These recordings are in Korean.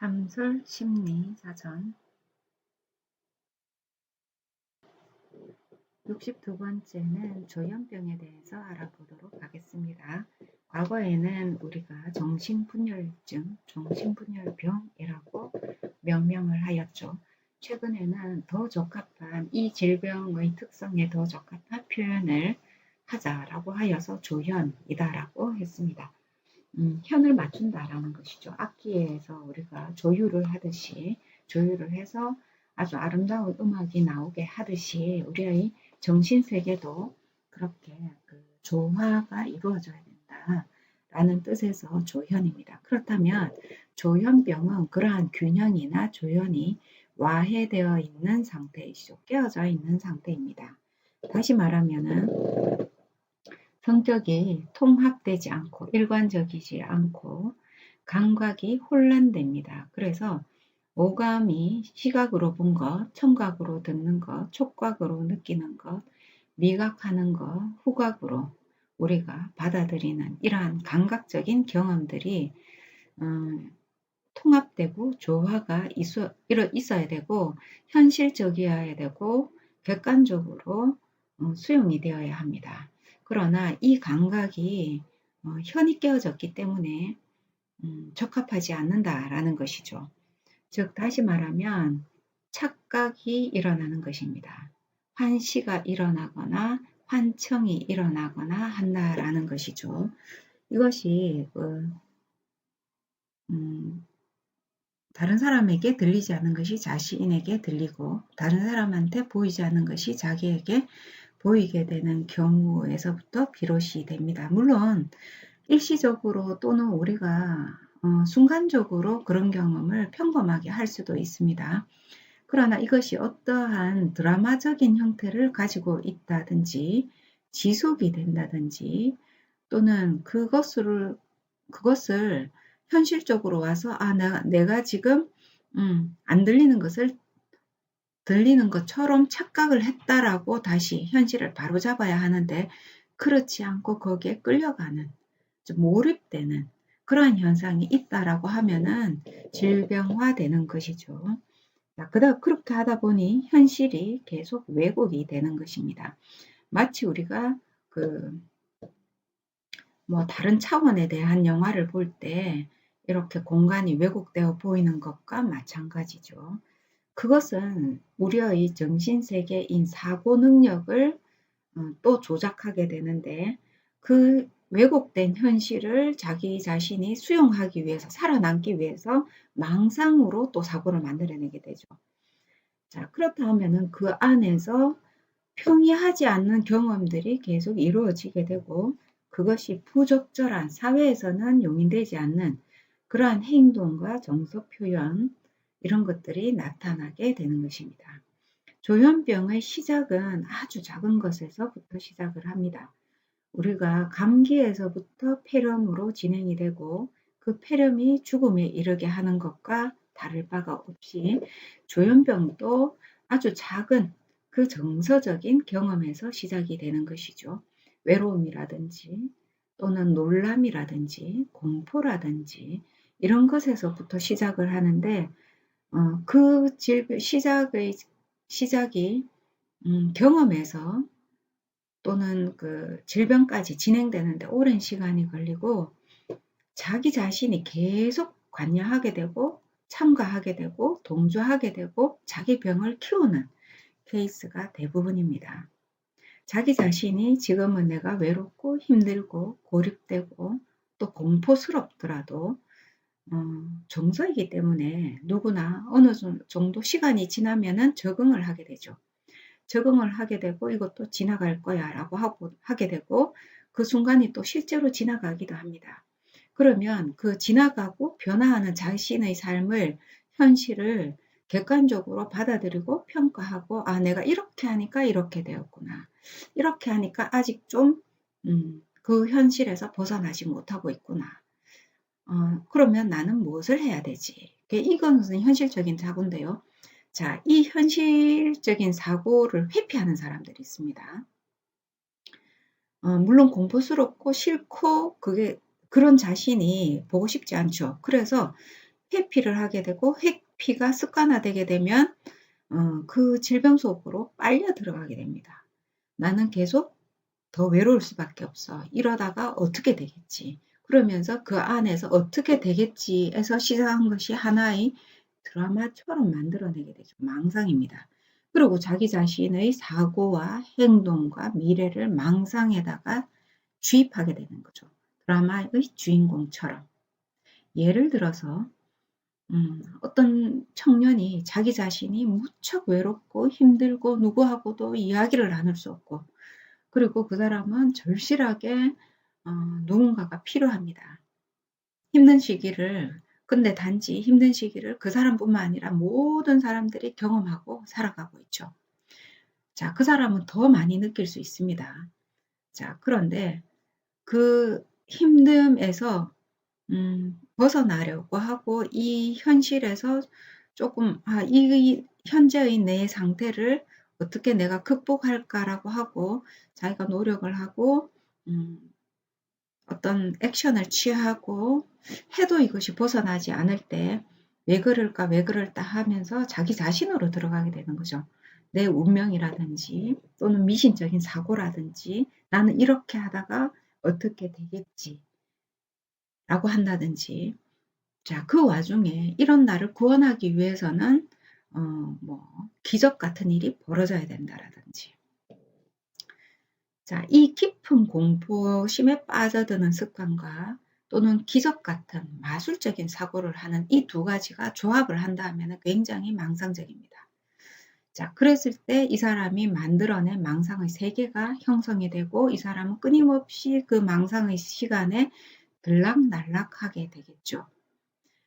참설 심리 사전 62번째는 조현병에 대해서 알아보도록 하겠습니다. 과거에는 우리가 정신분열증, 정신분열병이라고 명명을 하였죠. 최근에는 더 적합한 이 질병의 특성에 더 적합한 표현을 하자라고 하여서 조현이다라고 했습니다. 현을 맞춘다라는 것이죠. 악기에서 우리가 조율을 하듯이 조율을 해서 아주 아름다운 음악이 나오게 하듯이 우리의 정신세계도 그렇게 조화가 이루어져야 된다라는 뜻에서 조현입니다. 그렇다면 조현병은 그러한 균형이나 조현이 와해되어 있는 상태이죠. 깨어져 있는 상태입니다. 다시 말하면은 성격이 통합되지 않고 일관적이지 않고 감각이 혼란됩니다. 그래서 오감이 시각으로 본 것, 청각으로 듣는 것, 촉각으로 느끼는 것, 미각하는 것, 후각으로 우리가 받아들이는 이러한 감각적인 경험들이 통합되고 조화가 있어야 되고 현실적이어야 되고 객관적으로 수용이 되어야 합니다. 그러나 이 감각이 현이 깨어졌기 때문에 적합하지 않는다라는 것이죠. 즉 다시 말하면 착각이 일어나는 것입니다. 환시가 일어나거나 환청이 일어나거나 한다라는 것이죠. 이것이 다른 사람에게 들리지 않는 것이 자신에게 들리고 다른 사람한테 보이지 않는 것이 자기에게 보이게 되는 경우에서부터 비롯이 됩니다. 물론 일시적으로 또는 우리가 순간적으로 그런 경험을 평범하게 할 수도 있습니다. 그러나 이것이 어떠한 드라마적인 형태를 가지고 있다든지 지속이 된다든지 또는 그것을 현실적으로 와서 내가 지금 안 들리는 것을 들리는 것처럼 착각을 했다라고 다시 현실을 바로잡아야 하는데 그렇지 않고 거기에 끌려가는 좀 몰입되는 그러한 현상이 있다라고 하면은 질병화되는 것이죠. 그렇게 하다 보니 현실이 계속 왜곡이 되는 것입니다. 마치 우리가 다른 차원에 대한 영화를 볼 때 이렇게 공간이 왜곡되어 보이는 것과 마찬가지죠. 그것은 우리의 정신세계인 사고 능력을 또 조작하게 되는데 그 왜곡된 현실을 자기 자신이 수용하기 위해서 살아남기 위해서 망상으로 또 사고를 만들어내게 되죠. 자, 그렇다 하면은 그 안에서 평이하지 않는 경험들이 계속 이루어지게 되고 그것이 부적절한 사회에서는 용인되지 않는 그러한 행동과 정서 표현 이런 것들이 나타나게 되는 것입니다. 조현병의 시작은 아주 작은 것에서부터 시작을 합니다. 우리가 감기에서부터 폐렴으로 진행이 되고 그 폐렴이 죽음에 이르게 하는 것과 다를 바가 없이 조현병도 아주 작은 그 정서적인 경험에서 시작이 되는 것이죠. 외로움이라든지 또는 놀람이라든지 공포라든지 이런 것에서부터 시작을 하는데 그 시작이 경험에서 또는 그 질병까지 진행되는데 오랜 시간이 걸리고 자기 자신이 계속 관여하게 되고 참가하게 되고 동조하게 되고 자기 병을 키우는 케이스가 대부분입니다. 자기 자신이 지금은 내가 외롭고 힘들고 고립되고 또 공포스럽더라도 정서이기 때문에 누구나 어느 정도 시간이 지나면은 적응을 하게 되죠. 적응을 하게 되고 이것도 지나갈 거야 라고 하게 되고 그 순간이 또 실제로 지나가기도 합니다. 그러면 그 지나가고 변화하는 자신의 삶을 현실을 객관적으로 받아들이고 평가하고 내가 이렇게 하니까 이렇게 되었구나. 이렇게 하니까 아직 좀 그 현실에서 벗어나지 못하고 있구나. 그러면 나는 무엇을 해야 되지? 이것은 현실적인 사고인데요. 자, 이 현실적인 사고를 회피하는 사람들이 있습니다. 물론 공포스럽고 싫고 그런 자신이 보고 싶지 않죠. 그래서 회피를 하게 되고 회피가 습관화되게 되면 그 질병 속으로 빨려 들어가게 됩니다. '나는 계속 더 외로울 수밖에 없어. 이러다가 어떻게 되겠지.' 그러면서 그 안에서 '어떻게 되겠지.'에서 시작한 것이 하나의 드라마처럼 만들어내게 되죠. 망상입니다. 그리고 자기 자신의 사고와 행동과 미래를 망상에다가 주입하게 되는 거죠. 드라마의 주인공처럼. 예를 들어서 어떤 청년이 자기 자신이 무척 외롭고 힘들고 누구하고도 이야기를 나눌 수 없고, 그리고 그 사람은 절실하게 누군가가 필요합니다. 힘든 시기를, 근데 단지 힘든 시기를 그 사람뿐만 아니라 모든 사람들이 경험하고 살아가고 있죠. 자, 그 사람은 더 많이 느낄 수 있습니다. 자, 그런데 그 힘듦에서 벗어나려고 하고 이 현실에서 조금 이 현재의 내 상태를 어떻게 내가 극복할까라고 하고 자기가 노력을 하고 음 어떤 액션을 취하고 해도 이것이 벗어나지 않을 때 '왜 그럴까? 왜 그럴까?' 하면서 자기 자신으로 들어가게 되는 거죠. 내 운명이라든지 또는 미신적인 사고라든지 '나는 이렇게 하다가 어떻게 되겠지.'라고 한다든지, 자, 그 와중에 이런 나를 구원하기 위해서는 기적 같은 일이 벌어져야 된다라든지. 자, 이 깊은 공포심에 빠져드는 습관과 또는 기적 같은 마술적인 사고를 하는 이 두 가지가 조합을 한다면 굉장히 망상적입니다. 자, 그랬을 때 이 사람이 만들어낸 망상의 세계가 형성이 되고 이 사람은 끊임없이 그 망상의 시간에 들락날락하게 되겠죠.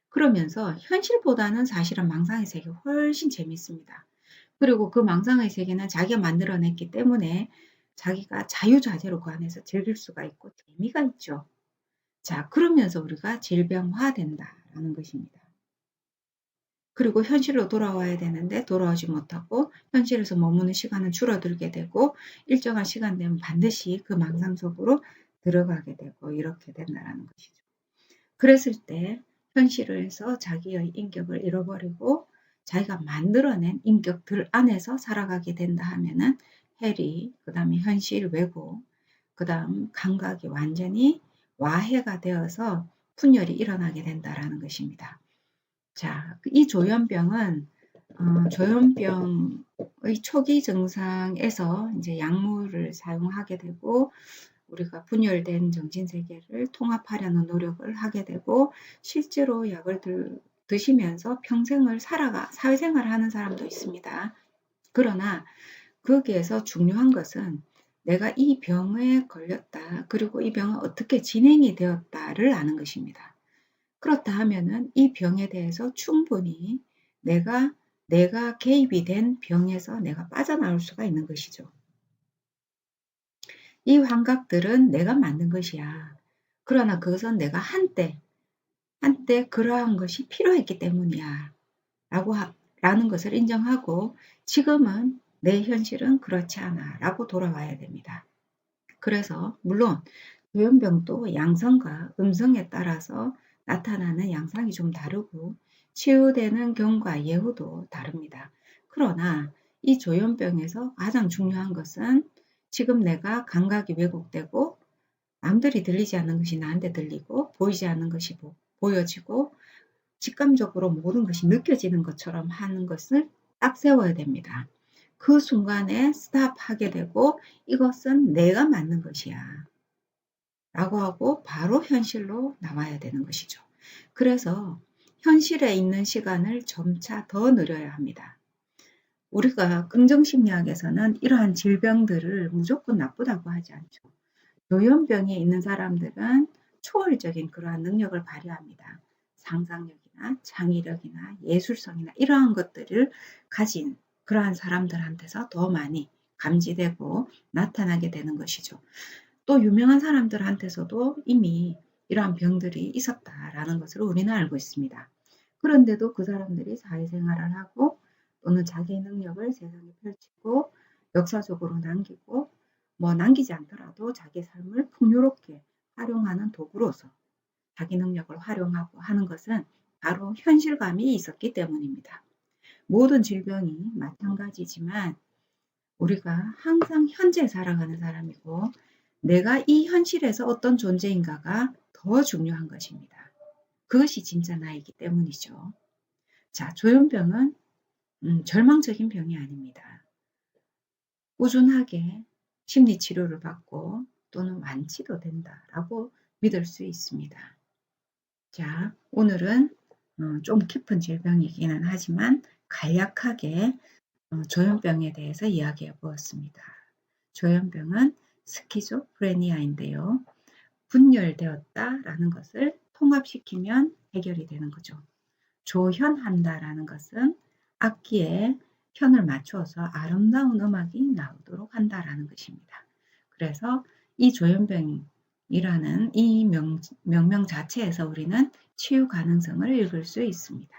그러면서 현실보다는 사실은 망상의 세계가 훨씬 재밌습니다. 그리고 그 망상의 세계는 자기가 만들어냈기 때문에 자기가 자유자재로 그 안에서 즐길 수가 있고 재미가 있죠. 자, 그러면서 우리가 질병화된다라는 것입니다. 그리고 현실로 돌아와야 되는데 돌아오지 못하고 현실에서 머무는 시간은 줄어들게 되고 일정한 시간 되면 반드시 그 망상 속으로 들어가게 되고 이렇게 된다는 것이죠. 그랬을 때 현실에서 자기의 인격을 잃어버리고 자기가 만들어낸 인격들 안에서 살아가게 된다 하면은 해리, 그다음에 현실 왜곡, 그다음 감각이 완전히 와해가 되어서 분열이 일어나게 된다라는 것입니다. 자, 이 조현병은 조현병의 초기 증상에서 이제 약물을 사용하게 되고 우리가 분열된 정신세계를 통합하려는 노력을 하게 되고 실제로 약을 드시면서 평생을 사회생활을 하는 사람도 있습니다. 그러나 거기에서 중요한 것은 내가 이 병에 걸렸다. 그리고 이 병은 어떻게 진행이 되었다를 아는 것입니다. 그렇다 하면은 이 병에 대해서 충분히 내가 개입이 된 병에서 내가 빠져나올 수가 있는 것이죠. 이 환각들은 내가 만든 것이야. 그러나 그것은 내가 한때 그러한 것이 필요했기 때문이야. 라는 것을 인정하고 지금은 내 현실은 그렇지 않아. 라고 돌아와야 됩니다. 그래서 물론 조현병도 양성과 음성에 따라서 나타나는 양상이 좀 다르고 치유되는 경과 예후도 다릅니다. 그러나 이 조현병에서 가장 중요한 것은 지금 내가 감각이 왜곡되고 남들이 들리지 않는 것이 나한테 들리고 보이지 않는 것이 보여지고 직감적으로 모든 것이 느껴지는 것처럼 하는 것을 딱 세워야 됩니다. 그 순간에 스탑하게 되고 이것은 내가 만든 것이야 라고 하고 바로 현실로 나와야 되는 것이죠. 그래서 현실에 있는 시간을 점차 더 늘려야 합니다. 우리가 긍정심리학에서는 이러한 질병들을 무조건 나쁘다고 하지 않죠. 조현병이 있는 사람들은 초월적인 그러한 능력을 발휘합니다. 상상력이나 창의력이나 예술성이나 이러한 것들을 가진 그러한 사람들한테서 더 많이 감지되고 나타나게 되는 것이죠. 또 유명한 사람들한테서도 이미 이러한 병들이 있었다라는 것을 우리는 알고 있습니다. 그런데도 그 사람들이 사회생활을 하고 또는 자기 능력을 세상에 펼치고 역사적으로 남기고 남기지 않더라도 자기 삶을 풍요롭게 활용하는 도구로서 자기 능력을 활용하고 하는 것은 바로 현실감이 있었기 때문입니다. 모든 질병이 마찬가지지만 우리가 항상 현재 살아가는 사람이고 내가 이 현실에서 어떤 존재인가가 더 중요한 것입니다. 그것이 진짜 나이기 때문이죠. 자, 조현병은 절망적인 병이 아닙니다. 꾸준하게 심리치료를 받고 또는 완치도 된다라고 믿을 수 있습니다. 자, 오늘은 좀 깊은 질병이기는 하지만 간략하게 조현병에 대해서 이야기해 보았습니다. 조현병은 스키조프레니아인데요. 분열되었다라는 것을 통합시키면 해결이 되는 거죠. 조현한다라는 것은 악기에 현을 맞추어서 아름다운 음악이 나오도록 한다라는 것입니다. 그래서 이 조현병이라는 이 명명 자체에서 우리는 치유 가능성을 읽을 수 있습니다.